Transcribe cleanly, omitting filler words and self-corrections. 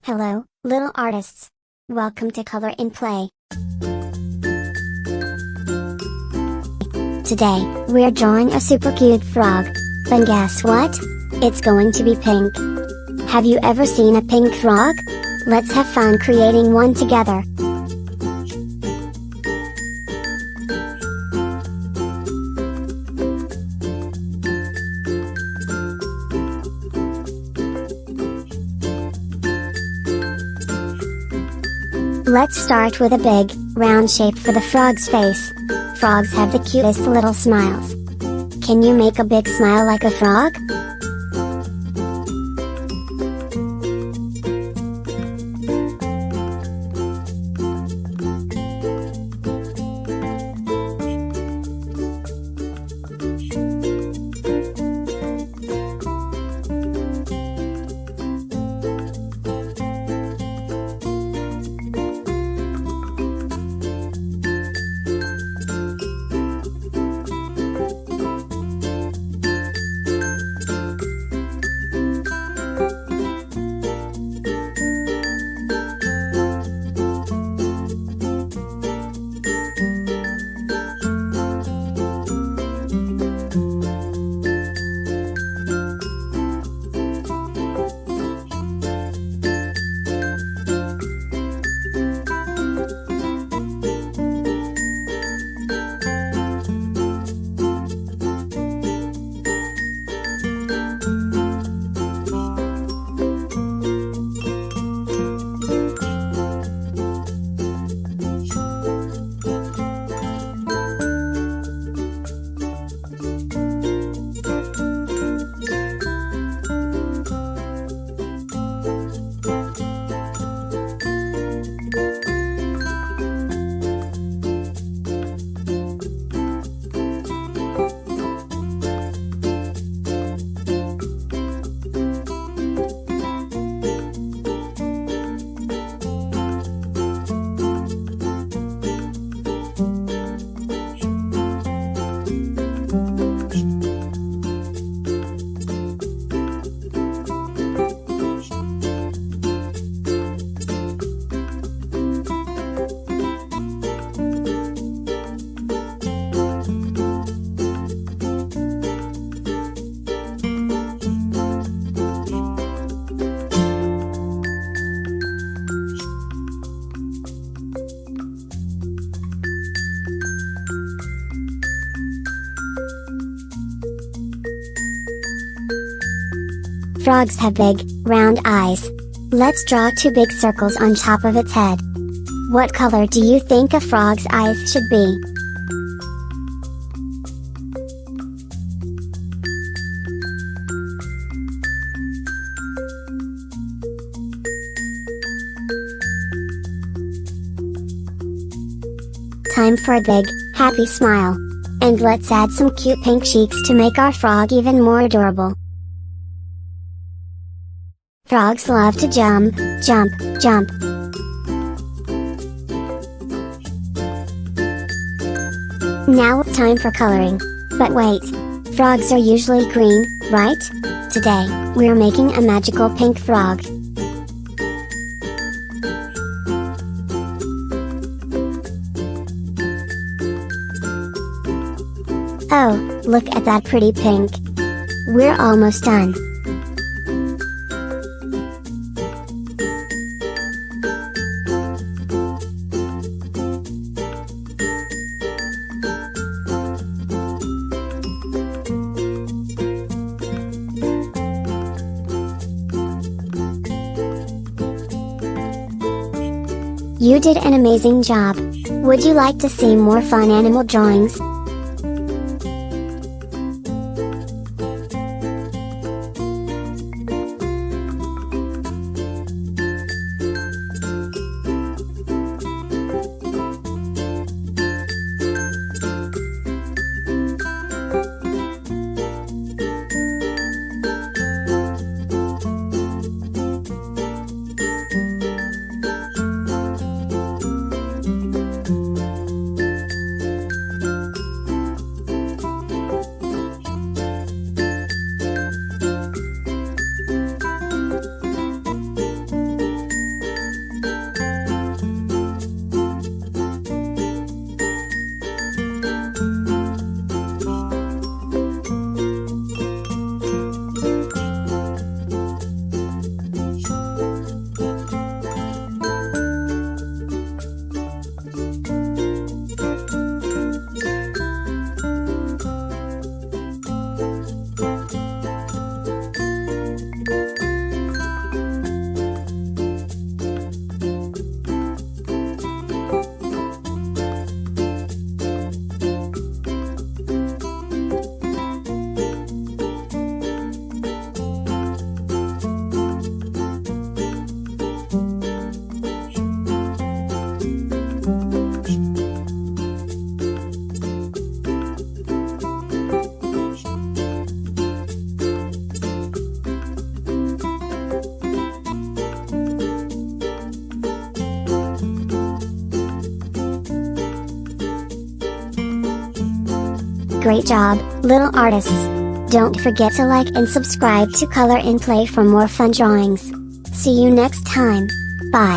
Hello, little artists. Welcome to Color in Play. Today, we're drawing a super cute frog. But guess what? It's going to be pink. Have you ever seen a pink frog? Let's have fun creating one together. Let's start with a big, round shape for the frog's face. Frogs have the cutest little smiles. Can you make a big smile like a frog? Frogs have big, round eyes. Let's draw two big circles on top of its head. What color do you think a frog's eyes should be? Time for a big, happy smile. And let's add some cute pink cheeks to make our frog even more adorable. Frogs love to jump, jump, jump. Now it's time for coloring. But wait, frogs are usually green, right? Today, we're making a magical pink frog. Oh, look at that pretty pink. We're almost done. You did an amazing job. Would you like to see more fun animal drawings? Great job, little artists! Don't forget to like and subscribe to Color and Play for more fun drawings. See you next time. Bye.